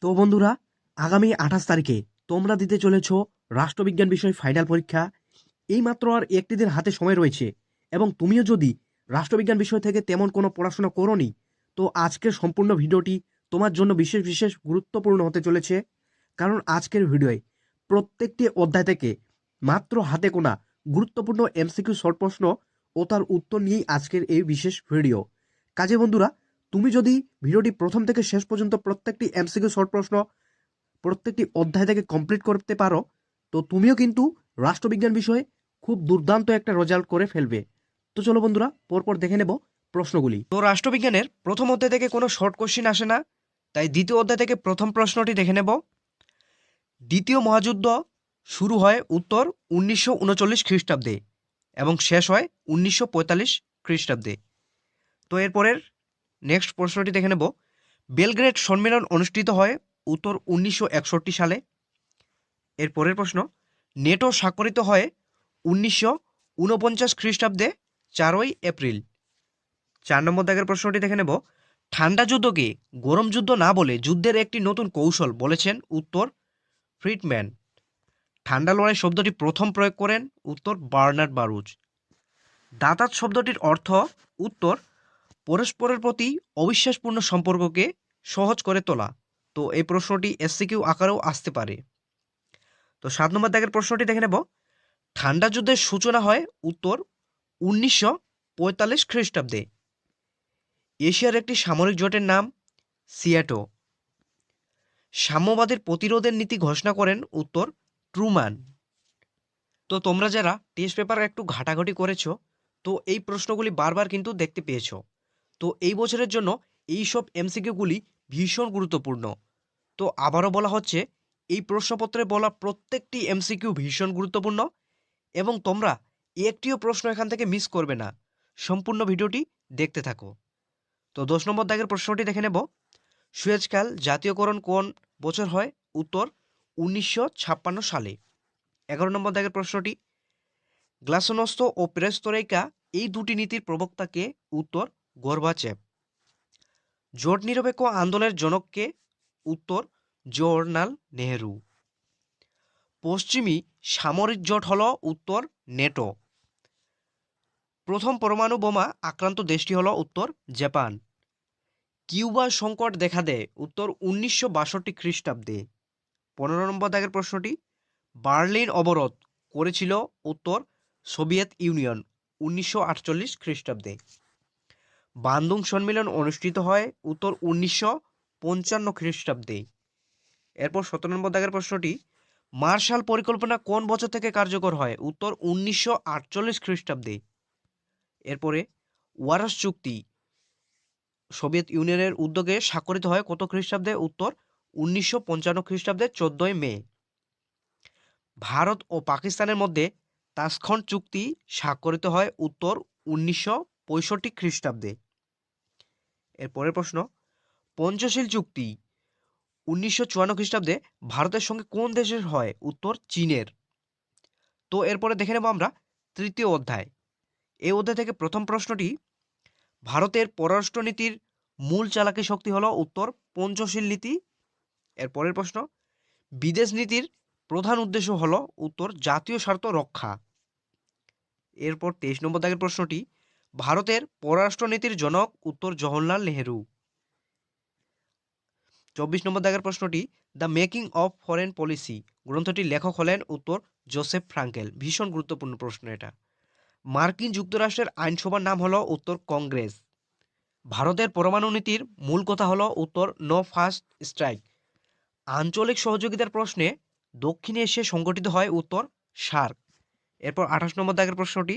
তো বন্ধুরা, আগামী 28 তারিখে তোমরা দিতে চলেছ রাষ্ট্রবিজ্ঞান বিষয় ফাইনাল পরীক্ষা। এইমাত্র আর একটি দিন হাতে সময় রয়েছে, এবং তুমিও যদি রাষ্ট্রবিজ্ঞান বিষয় থেকে তেমন কোনো পড়াশোনা করোনি, তো আজকের সম্পূর্ণ ভিডিওটি তোমার জন্য বিশেষ বিশেষ গুরুত্বপূর্ণ হতে চলেছে। কারণ আজকের ভিডিওয় প্রত্যেকটি অধ্যায় থেকে মাত্র হাতে গোনা গুরুত্বপূর্ণ এমসিকিউ শর্ট প্রশ্ন ও তার উত্তর নিয়েই আজকের এই বিশেষ ভিডিও। কাজে বন্ধুরা, তুমি যদি ভিডিওটি প্রথম থেকে শেষ পর্যন্ত প্রত্যেকটি এমসিকিউ শর্ট প্রশ্ন প্রত্যেকটি অধ্যায় থেকে কমপ্লিট করতে পারো, তো তুমিও কিন্তু রাষ্ট্রবিজ্ঞান বিষয়ে খুব দুর্দান্ত একটা রেজাল্ট করে ফেলবে। তো চলো বন্ধুরা, পরপর দেখে নেব প্রশ্নগুলি। তো রাষ্ট্রবিজ্ঞানের প্রথম অধ্যায় থেকে কোনো শর্ট কোশ্চিন আসে না, তাই দ্বিতীয় অধ্যায় থেকে প্রথম প্রশ্নটি দেখে নেব। দ্বিতীয় মহাযুদ্ধ শুরু হয় উত্তর 1939 খ্রিস্টাব্দে এবং শেষ হয় 1945 খ্রিস্টাব্দে। তো এরপরের নেক্সট প্রশ্নটি দেখে নেব। বেলগ্রেড সম্মেলন অনুষ্ঠিত হয় উত্তর 1961 সালে। এর পরের প্রশ্ন, নেটো স্বাক্ষরিত হয় 1949 খ্রিস্টাব্দে 4ই এপ্রিল। 4 নম্বর দাগের প্রশ্নটি দেখে নেব। ঠান্ডা যুদ্ধকে গরম যুদ্ধ না বলে যুদ্ধের একটি নতুন কৌশল বলেছেন উত্তর ফ্রিডম্যান। ঠান্ডা লড়াই শব্দটি প্রথম প্রয়োগ করেন উত্তর বার্নার্ড বারুচ। দাতাত শব্দটির অর্থ উত্তর পরস্পরের প্রতি অবিশ্বাসপূর্ণ সম্পর্ককে সহজ করে তোলা। তো এই প্রশ্নটি এসসিকিউ আকারেও আসতে পারে। তো 7 নম্বর দাগের প্রশ্নটি দেখে নেব। ঠান্ডা যুদ্ধের সূচনা হয় উত্তর 1945 খ্রিস্টাব্দে। এশিয়ার একটি সামরিক জোটের নাম সিয়াটো। সাম্যবাদের প্রতিরোধের নীতি ঘোষণা করেন উত্তর ট্রুম্যান। তো তোমরা যারা টেস্ট পেপার একটু ঘাটাঘাটি করেছো, তো এই প্রশ্নগুলি বারবার কিন্তু দেখতে পেয়েছো। তো এই বছরের জন্য এই সব এমসিকিউগুলি ভীষণ গুরুত্বপূর্ণ। তো আবারও বলা হচ্ছে, এই প্রশ্নপত্রে বলা প্রত্যেকটি এমসিকিউ ভীষণ গুরুত্বপূর্ণ, এবং তোমরা একটিও প্রশ্ন এখান থেকে মিস করবে না। সম্পূর্ণ ভিডিওটি দেখতে থাকো। তো 10 নম্বর দাগের প্রশ্নটি দেখে নেব। সুয়েজ খাল জাতীয়করণ কোন বছর হয় উত্তর 1956 সালে। 11 নম্বর দাগের প্রশ্নটি, গ্লাসনস্ত ও পেরেস্ত্রোইকা এই দুটি নীতির প্রবক্তাকে উত্তর গর্বাচেভ। জোট নিরপেক্ষ আন্দোলনের জনককে উত্তর জওহরলাল নেহেরু। পশ্চিমী সামরিক জোট হল উত্তর নেটো। প্রথম পরমাণু বোমা আক্রান্ত দেশটি হল উত্তর জাপান। কিউবা সংকট দেখা দেয় উত্তর 1962 খ্রিস্টাব্দে। 15 নম্বর দাগের প্রশ্নটি, বার্লিন অবরোধ করেছিল উত্তর সোভিয়েত ইউনিয়ন 1948 খ্রিস্টাব্দে। বান্দুং সম্মেলন অনুষ্ঠিত হয় উত্তর 1955 খ্রিস্টাব্দে। এরপর 17 নম্বর দাগের প্রশ্নটি, মার্শাল পরিকল্পনা কোন বছর থেকে কার্যকর হয় উত্তর 1948 খ্রিস্টাব্দে। এরপরে ওয়ারশ চুক্তি সোভিয়েত ইউনিয়নের উদ্যোগে স্বাক্ষরিত হয় কত খ্রিস্টাব্দে উত্তর 1955 খ্রিস্টাব্দে 14ই মে। ভারত ও পাকিস্তানের মধ্যে তাসখন্ড চুক্তি স্বাক্ষরিত হয় উত্তর 1965 খ্রিস্টাব্দে। এর পরের প্রশ্ন, পঞ্চশীল চুক্তি 1954 খ্রিস্টাব্দে ভারতের সঙ্গে কোন দেশের হয় উত্তর চীনের। তো এরপরে দেখে নেব আমরা তৃতীয় অধ্যায়। এই অধ্যায় থেকে প্রথম প্রশ্নটি, ভারতের পররাষ্ট্রনীতির মূল চালাকি শক্তি হলো উত্তর পঞ্চশীল নীতি। এর পরের প্রশ্ন, বিদেশ নীতির প্রধান উদ্দেশ্য হলো উত্তর জাতীয় স্বার্থ রক্ষা। এরপর 23 নম্বর দাগের প্রশ্নটি, ভারতের পররাষ্ট্রনীতির জনক উত্তর জওহরলাল নেহেরু। 24 নম্বর দাগের প্রশ্নটি, the making of foreign policy গ্রন্থটির লেখক হলেন উত্তর জোসেফ ফ্রাঙ্কেল। ভীষণ গুরুত্বপূর্ণ প্রশ্ন এটা। মার্কিন যুক্তরাষ্ট্রের আইনসভার নাম হলো উত্তর কংগ্রেস। ভারতের পরমাণু নীতির মূল কথা হলো উত্তর নো ফার্স্ট স্ট্রাইক। আঞ্চলিক সহযোগিতার প্রশ্নে দক্ষিণ এশিয়ায় সংগঠিত হয় উত্তর সার্ক। এরপর 28 নম্বর দাগের প্রশ্নটি,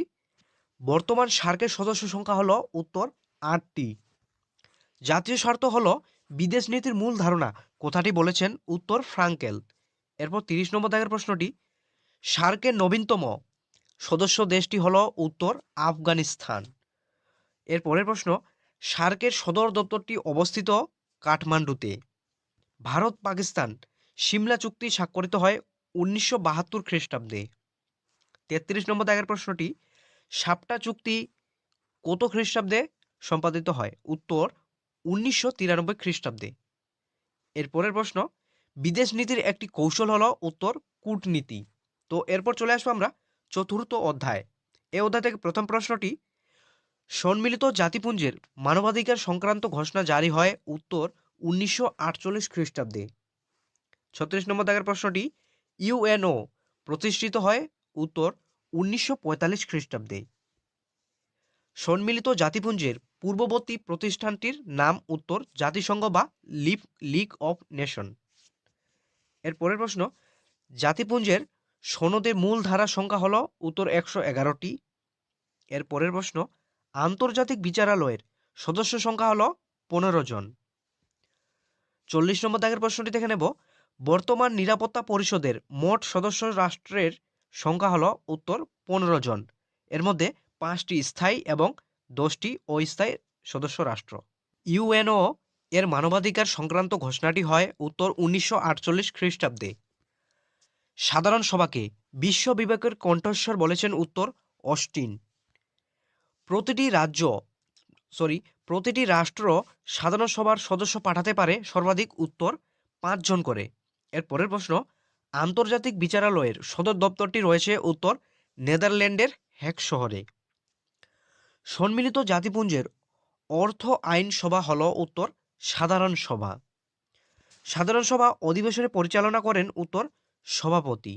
বর্তমান সার্কের সদস্য সংখ্যা হলো উত্তর 8টি। জাতীয় স্বার্থ হলো বিদেশ নীতির মূল ধারণা, কথাটি বলেছেন উত্তর ফ্রাঙ্কেল। এরপর 30 নম্বর দাগের প্রশ্নটি, সার্কের নবীনতম সদস্য দেশটি হলো উত্তর আফগানিস্তান। এর পরের প্রশ্ন, সার্কের সদর দপ্তরটি অবস্থিত কাঠমান্ডুতে। ভারত পাকিস্তান সিমলা চুক্তি স্বাক্ষরিত হয় 1972 খ্রিস্টাব্দে। 33 নম্বর দাগের প্রশ্নটি, সাপটা চুক্তি কত খ্রিস্টাব্দে সম্পাদিত হয় উত্তর 1993 খ্রিস্টাব্দে। এর পরের প্রশ্ন, বিদেশ নীতির একটি কৌশল হলো উত্তর কূটনীতি। তো এরপর চলে আসবো আমরা চতুর্থ অধ্যায়। এই অধ্যায় থেকে প্রথম প্রশ্নটি, সম্মিলিত জাতিপুঞ্জের মানবাধিকার সংক্রান্ত ঘোষণা জারি হয় উত্তর 1948 খ্রিস্টাব্দে। 36 নম্বর দাগের প্রশ্নটি, ইউএনও প্রতিষ্ঠিত হয় উত্তর 1945 খ্রিস্টাব্দে। সম্মিলিত জাতিপুঞ্জের পূর্ববর্তী প্রতিষ্ঠানটির নাম উত্তর জাতিসংঘ বা লিগ অফ নেশন। এর পরের প্রশ্ন, জাতিপুঞ্জের সনদের মূল ধারা সংখ্যা হল উত্তর 111টি। এর পরের প্রশ্ন, আন্তর্জাতিক বিচারালয়ের সদস্য সংখ্যা হল 15 জন। 40 নম্বর দাগের প্রশ্নটি দেখে নেব, বর্তমান নিরাপত্তা পরিষদের মোট সদস্য রাষ্ট্রের সংখ্যা হল উত্তর 15 জন। এর মধ্যে 5টি স্থায়ী এবং 10টি অস্থায়ী সদস্য রাষ্ট্র। ইউএনও এর মানবাধিকার সংক্রান্ত ঘোষণাটি হয় উত্তর 1948 খ্রিস্টাব্দে। সাধারণ সভাকে বিশ্ব বিবেকের কণ্ঠস্বর বলেছেন উত্তর অস্টিন। প্রতিটি রাষ্ট্র সাধারণ সভার সদস্য পাঠাতে পারে সর্বাধিক উত্তর 5 জন করে। এর পরের প্রশ্ন, আন্তর্জাতিক বিচারালয়ের সদর দপ্তরটি রয়েছে উত্তর নেদারল্যান্ডের হেগ শহরে। সম্মিলিত জাতিপুঞ্জের অর্থ আইন সভা হল উত্তর সাধারণ সভা। সাধারণ সভা অধিবেশনে পরিচালনা করেন উত্তর সভাপতি।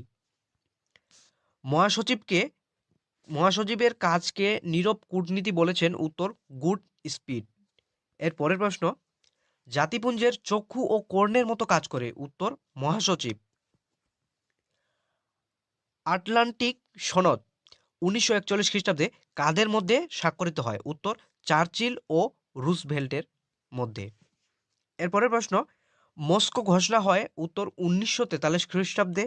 মহাসচিবের কাজকে নীরব কূটনীতি বলেছেন উত্তর গুড স্পিড। এর পরের প্রশ্ন, জাতিপুঞ্জের চক্ষু ও কর্ণের মতো কাজ করে উত্তর মহাসচিব। আটলান্টিক সনদ 1941 খ্রিস্টাব্দে কাদের মধ্যে স্বাক্ষরিত হয় উত্তর চার্চিল ও রুজভেল্টের মধ্যে। এর পরের প্রশ্ন, মস্কো ঘোষণা হয় উত্তর 1943 খ্রিস্টাব্দে।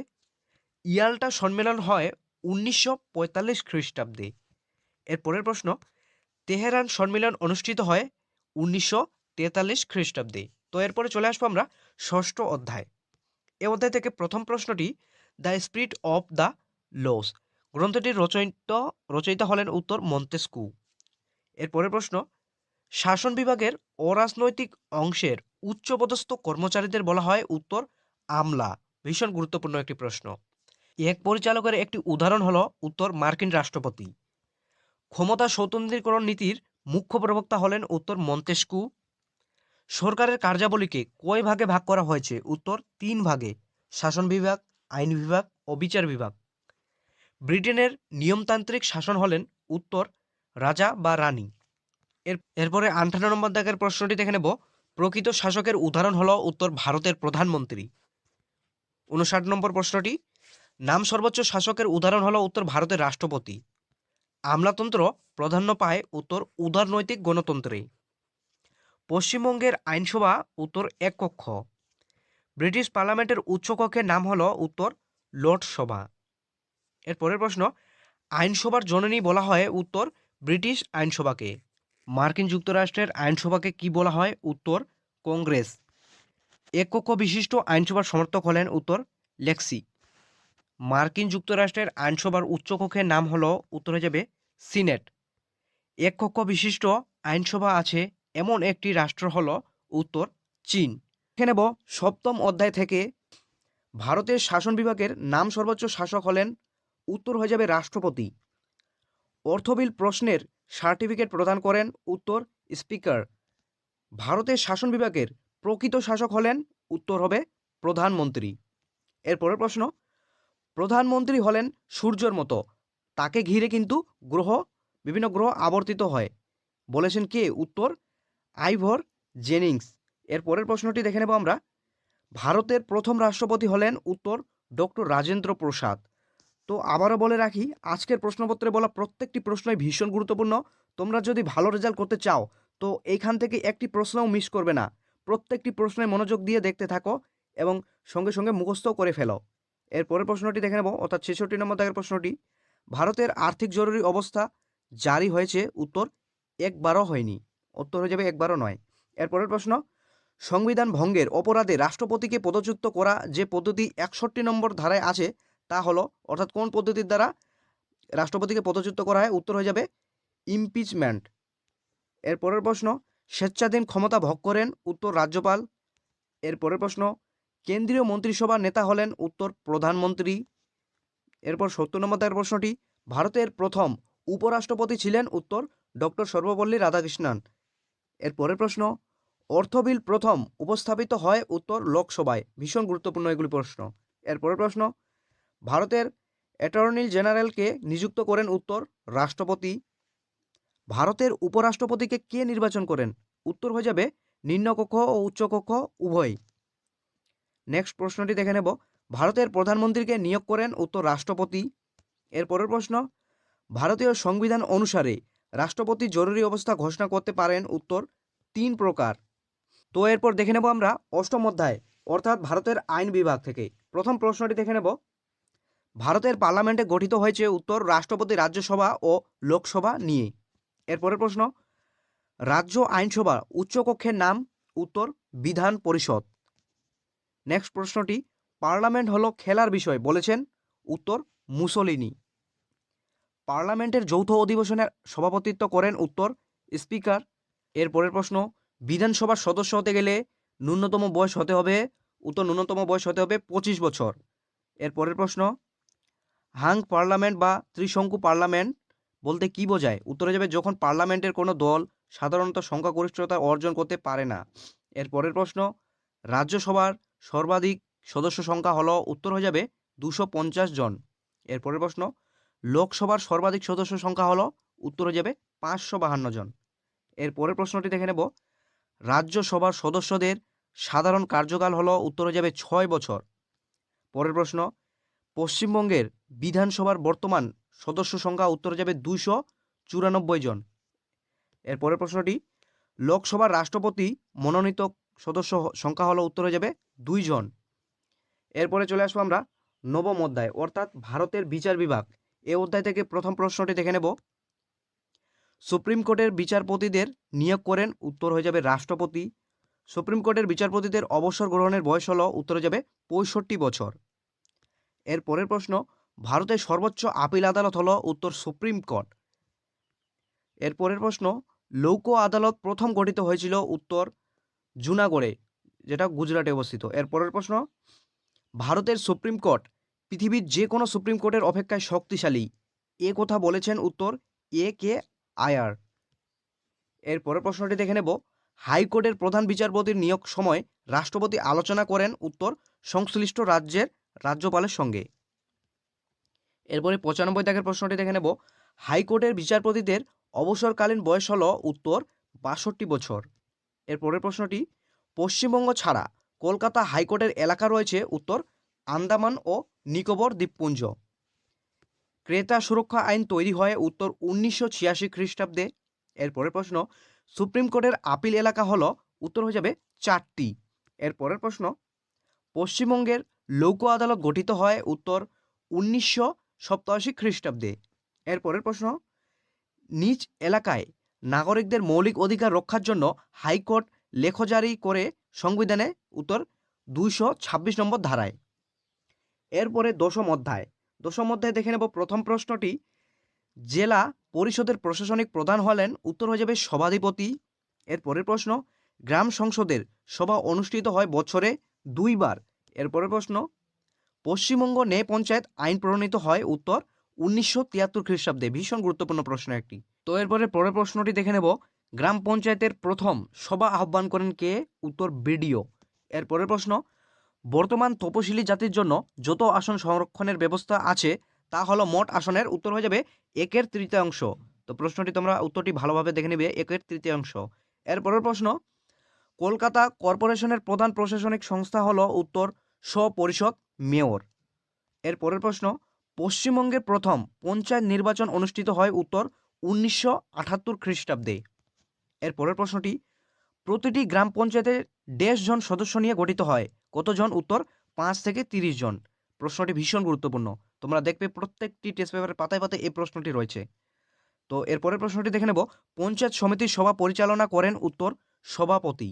ইয়াল্টা সম্মেলন হয় 1945 খ্রিস্টাব্দে। এর পরের প্রশ্ন, তেহরান সম্মেলন অনুষ্ঠিত হয় 1943 খ্রিস্টাব্দে। তো এরপরে চলে আসবো আমরা ষষ্ঠ অধ্যায়। এই অধ্যায় থেকে প্রথম প্রশ্নটি, the spirit of the laws গ্রন্থটির রচয়িতা হলেন উত্তর মন্তেস্কু। এর পরের প্রশ্ন, শাসন বিভাগের অরাজনৈতিক অংশের উচ্চপদস্থ কর্মচারীদের বলা হয় উত্তর আমলা। ভীষণ গুরুত্বপূর্ণ একটি প্রশ্ন। এক পরিচালকের একটি উদাহরণ হলো উত্তর মার্কিন রাষ্ট্রপতি। ক্ষমতা স্বতন্ত্রীকরণ নীতির মুখ্য প্রবক্তা হলেন উত্তর মন্তেস্কু। সরকারের কার্যাবলীকে কয় ভাগে ভাগ করা হয়েছে উত্তর 3 ভাগে, শাসন বিভাগ, আইন বিভাগ ও বিচার বিভাগ। ব্রিটেনের নিয়মতান্ত্রিক শাসন হলেন উত্তর রাজা বা রানী। এরপরে 58 নম্বর দাগের প্রশ্নটি দেখে নেব, প্রকৃত শাসকের উদাহরণ হলো উত্তর ভারতের প্রধানমন্ত্রী। 59 নম্বর প্রশ্নটি, নাম সর্বোচ্চ শাসকের উদাহরণ হলো উত্তর ভারতের রাষ্ট্রপতি। আমলাতন্ত্র প্রাধান্য পায় উত্তর উদারনৈতিক গণতন্ত্রে। পশ্চিমবঙ্গের আইনসভা উত্তর এক কক্ষ। ব্রিটিশ পার্লামেন্টের উচ্চকক্ষের নাম হলো উত্তর লোকসভা। এর পরের প্রশ্ন, আইনসভার জননী বলা হয় উত্তর ব্রিটিশ আইনসভাকে। মার্কিন যুক্তরাষ্ট্রের আইনসভাকে কি বলা হয় উত্তর কংগ্রেস। এক কক্ষ বিশিষ্ট আইনসভার সমর্থক হলেন উত্তর লেক্সি। মার্কিন যুক্তরাষ্ট্রের আইনসভার উচ্চকক্ষের নাম হলো উত্তর হয়ে যাবে সিনেট। এক কক্ষ বিশিষ্ট আইনসভা আছে এমন একটি রাষ্ট্র হলো উত্তর চীন। দেখে নেব সপ্তম অধ্যায় থেকে, ভারতের শাসন বিভাগের নাম সর্বোচ্চ শাসক হলেন উত্তর হয়ে যাবে রাষ্ট্রপতি। অর্থবিল প্রশ্নের সার্টিফিকেট প্রদান করেন উত্তর স্পিকার। ভারতের শাসন বিভাগের প্রকৃত শাসক হলেন উত্তর হবে প্রধানমন্ত্রী। এর পরের প্রশ্ন, প্রধানমন্ত্রী হলেন সূর্যের মতো, তাকে ঘিরে কিন্তু বিভিন্ন গ্রহ আবর্তিত হয়, বলেছেন কে উত্তর আইভর জেনিংস। এর পরের প্রশ্নটি দেখে নেব আমরা, ভারতের প্রথম রাষ্ট্রপতি হলেন উত্তর ডক্টর রাজেন্দ্র প্রসাদ। তো আবারও বলে রাখি, আজকের প্রশ্নপত্রে বলা প্রত্যেকটি প্রশ্নই ভীষণ গুরুত্বপূর্ণ। তোমরা যদি ভালো রেজাল্ট করতে চাও তো এইখান থেকে একটি প্রশ্নও মিস করবে না। প্রত্যেকটি প্রশ্নে মনোযোগ দিয়ে দেখতে থাকো এবং সঙ্গে সঙ্গে মুখস্থও করে ফেলো। এর পরের প্রশ্নটি দেখে নেব, অর্থাৎ 66 নম্বর দাগের প্রশ্নটি, ভারতের আর্থিক জরুরি অবস্থা জারি হয়েছে উত্তর একবারও হয়নি, উত্তর হয়ে যাবে একবারও নয়। এর পরের প্রশ্ন, সংবিধান ভঙ্গের অপরাধে রাষ্ট্রপতিকে পদচ্যুত করা যে পদ্ধতি 61 নম্বর ধারায় আছে তা হলো, অর্থাৎ কোন পদ্ধতির দ্বারা রাষ্ট্রপতিকে পদচ্যুত করা হয় উত্তর হয়ে যাবে ইমপিচমেন্ট। এর পরের প্রশ্ন, স্বেচ্ছাধীন ক্ষমতা ভোগ করেন উত্তর রাজ্যপাল। এর পরের প্রশ্ন, কেন্দ্রীয় মন্ত্রিসভার নেতা হলেন উত্তর প্রধানমন্ত্রী। এরপর ৭০ নম্বর দাগের প্রশ্নটি, ভারতের প্রথম উপরাষ্ট্রপতি ছিলেন উত্তর ডক্টর সর্বপল্লী রাধাকৃষ্ণন। এর পরের প্রশ্ন, অর্থ বিল প্রথম উপস্থাপিত হয় উত্তর লোকসভায়। ভীষণ গুরুত্বপূর্ণ এগুলি প্রশ্ন। এর পরের প্রশ্ন, ভারতের অ্যাটর্নি জেনারেলকে নিযুক্ত করেন উত্তর রাষ্ট্রপতি। ভারতের উপরাষ্ট্রপতিকে কে নির্বাচন করেন? উত্তর হয়ে যাবে নিম্নকক্ষ ও উচ্চকক্ষ উভয়। নেক্সট প্রশ্নটি দেখে নেব, ভারতের প্রধানমন্ত্রীকে নিয়োগ করেন উত্তর রাষ্ট্রপতি। এর পরের প্রশ্ন, ভারতীয় সংবিধান অনুসারে রাষ্ট্রপতি জরুরি অবস্থা ঘোষণা করতে পারেন উত্তর 3 প্রকার। তো এরপর দেখে নেব আমরা অষ্টম অধ্যায় অর্থাৎ ভারতের আইন বিভাগ থেকে প্রথম প্রশ্নটি দেখে নেব, ভারতের পার্লামেন্টে গঠিত হয়েছে উত্তর রাষ্ট্রপতি, রাজ্যসভা ও লোকসভা নিয়ে। এরপরের প্রশ্ন, রাজ্য আইনসভা উচ্চকক্ষের নাম উত্তর বিধান পরিষদ। নেক্সট প্রশ্নটি, পার্লামেন্ট হলো খেলার বিষয় বলেছেন উত্তর মুসোলিনি। পার্লামেন্টের যৌথ অধিবেশনের সভাপতিত্ব করেন উত্তর স্পিকার। এর পরের প্রশ্ন, বিধানসভার সদস্য হতে গেলে ন্যূনতম বয়স হতে হবে উত্তর 25 বছর। এর পরের প্রশ্ন, হাং পার্লামেন্ট বা ত্রিশঙ্কু পার্লামেন্ট বলতে কি বোঝায়? উত্তরে যাবে যখন পার্লামেন্টের কোনো দল সাধারণত সংখ্যাগরিষ্ঠতা অর্জন করতে পারে না। এর পরের প্রশ্ন, রাজ্যসভার সর্বাধিক সদস্য সংখ্যা হলো উত্তর হয়ে যাবে 250 জন। এর পরের প্রশ্ন, লোকসভার সর্বাধিক সদস্য সংখ্যা হলো উত্তর হয়ে যাবে 552 জন। এর পরের প্রশ্নটি দেখে নেব, রাজ্যসভার সদস্যদের সাধারণ কার্যকাল হলো উত্তর হয়ে যাবে 6 বছর। পরের প্রশ্ন, পশ্চিমবঙ্গের বিধানসভার বর্তমান সদস্য সংখ্যা উত্তর যাবে 294 জন। এর পরের প্রশ্নটি, লোকসভার রাষ্ট্রপতি মনোনীত সদস্য সংখ্যা হলো উত্তর হয়ে যাবে 2 জন। এরপরে চলে আসবো আমরা নবম অধ্যায় অর্থাৎ ভারতের বিচার বিভাগ। এই অধ্যায় থেকে প্রথম প্রশ্নটি দেখে নেব, সুপ্রিম কোর্টের বিচারপতিদের নিয়োগ করেন উত্তর হয়ে যাবে রাষ্ট্রপতি। সুপ্রিম কোর্টের বিচারপতিদের অবসর গ্রহণের বয়স হলো উত্তর হয়ে যাবে 65 বছর। এর পরের প্রশ্ন, ভারতের সর্বোচ্চ আপিল আদালত হলো উত্তর সুপ্রিম কোর্ট। এর পরের প্রশ্ন, লোক আদালত প্রথম গঠিত হয়েছিল উত্তর জুনাগড়ে, যেটা গুজরাটে অবস্থিত। এর পরের প্রশ্ন, ভারতের সুপ্রিম কোর্ট পৃথিবীর যে কোনো সুপ্রিম কোর্টের অপেক্ষায় শক্তিশালী, এ কথা বলেছেন উত্তর এ কে আয়ার। এর পরের প্রশ্নটি দেখে নেব, হাইকোর্টের প্রধান বিচারপতির নিয়োগ সময় রাষ্ট্রপতি আলোচনা করেন উত্তর সংশ্লিষ্ট রাজ্যের রাজ্যপালের সঙ্গে। এরপরে 95 দাগের প্রশ্নটি দেখে নেব, হাইকোর্টের বিচারপতিদের অবসরকালীন বয়স হল উত্তর 62 বছর। এর পরের প্রশ্নটি, পশ্চিমবঙ্গ ছাড়া কলকাতা হাইকোর্টের এলাকা রয়েছে উত্তর আন্দামান ও নিকোবর দ্বীপপুঞ্জ। ক্রেতা সুরক্ষা আইন তৈরি হয় উত্তর 1986 খ্রিস্টাব্দে। এর পরের প্রশ্ন, সুপ্রিম কোর্টের আপিল এলাকা হলো উত্তর হয়ে যাবে 4টি। এর পরের প্রশ্ন, পশ্চিমবঙ্গের লোক আদালত গঠিত হয় উত্তর 1987 খ্রিস্টাব্দে। এর পরের প্রশ্ন, নিজ এলাকায় নাগরিকদের মৌলিক অধিকার রক্ষার জন্য হাইকোর্ট লেখ জারি করে সংবিধানে উত্তর 226 নম্বর ধারায়। এরপরে দশম অধ্যায় দেখে নেব প্রথম প্রশ্নটি, জেলা পরিষদের প্রশাসনিক প্রধান হলেন উত্তর হয়ে যাবে সভাধিপতি। এর পরের প্রশ্ন, গ্রাম সংসদের সভা অনুষ্ঠিত হয় বছরে 2 বার। এর পরের প্রশ্ন, পশ্চিমবঙ্গ ন্যায় পঞ্চায়েত আইন প্রণীত হয় উত্তর 1973 খ্রিস্টাব্দে। ভীষণ গুরুত্বপূর্ণ প্রশ্ন একটি। তো এরপরে পরের প্রশ্নটি দেখে নেব, গ্রাম পঞ্চায়েতের প্রথম সভা আহ্বান করেন কে? উত্তর বিডিও। এর পরের প্রশ্ন, বর্তমান তপশিলি জাতির জন্য যত আসন সংরক্ষণের ব্যবস্থা আছে তা হলো মোট আসনের উত্তর হয়ে যাবে 1/3। তো প্রশ্নটি তোমরা উত্তরটি ভালোভাবে দেখে নেবে, 1/3। এর পরের প্রশ্ন, কলকাতা কর্পোরেশনের প্রধান প্রশাসনিক সংস্থা হলো উত্তর স্ব-পরিষদ মেয়র। এর পরের প্রশ্ন, পশ্চিমবঙ্গের প্রথম পঞ্চায়েত নির্বাচন অনুষ্ঠিত হয় উত্তর 1978 খ্রিস্টাব্দে। এর পরের প্রশ্নটি, প্রতিটি গ্রাম পঞ্চায়েতে 1.5 জন সদস্য নিয়ে গঠিত হয়, কতজন? উত্তর 5 থেকে 30 জন। প্রশ্নটি ভীষণ গুরুত্বপূর্ণ, তোমরা দেখবে প্রত্যেকটি টেস্ট পেপারের পাতায় পাতায় এই প্রশ্নটি রয়েছে। তো এর পরের প্রশ্নটি দেখে নেব, পঞ্চায়েত সমিতির সভা পরিচালনা করেন উত্তর সভাপতি।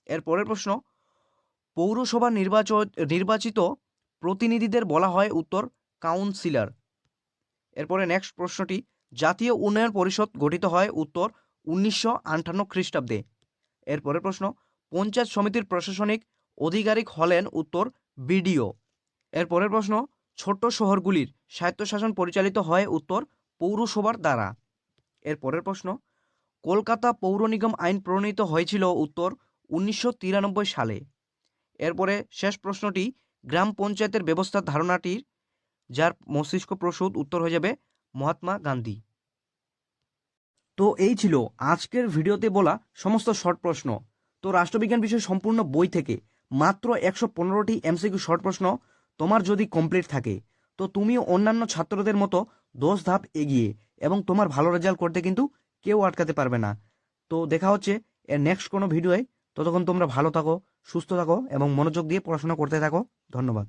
এর পরের প্রশ্ন, পৌরসভা নির্বাচিত প্রতিনিধিদের বলা হয় উত্তর কাউন্সিলর। এরপরে নেক্সট প্রশ্নটি, জাতীয় উন্নয়ন পরিষদ গঠিত হয় উত্তর 1958 খ্রিস্টাব্দে। এর পরের প্রশ্ন, পঞ্চায়েত সমিতির প্রশাসনিক আধিকারিক হলেন উত্তর বিডিও। এর পরের প্রশ্ন, ছোট্ট শহরগুলির স্বায়ত্তশাসন পরিচালিত হয় উত্তর পৌরসভার দ্বারা। এর পরের প্রশ্ন, কলকাতা পৌর নিগম আইন প্রণীত হয়েছিল উত্তর 1993 সালে। এরপরে শেষ প্রশ্নটি, গ্রাম পঞ্চায়েতের ব্যবস্থার ধারণাটির যার মস্তিষ্ক প্রসূত উত্তর হয়ে যাবে মহাত্মা গান্ধী। তো এই ছিল আজকের ভিডিওতে বলা সমস্ত শর্ট প্রশ্ন। তো রাষ্ট্রবিজ্ঞান বিষয় সম্পূর্ণ বই থেকে মাত্র 115টি এমসিকিউ শর্ট প্রশ্ন তোমার যদি কমপ্লিট থাকে, তো তুমিও অন্যান্য ছাত্রদের মতো 10 ধাপ এগিয়ে এবং তোমার ভালো রেজাল্ট করতে কিন্তু কেউ আটকাতে পারবে না। তো দেখা হচ্ছে এর নেক্সট কোনো ভিডিওয়। ততক্ষণ তোমরা ভালো থাকো, সুস্থ থাকো এবং মনোযোগ দিয়ে পড়াশোনা করতে থাকো। ধন্যবাদ।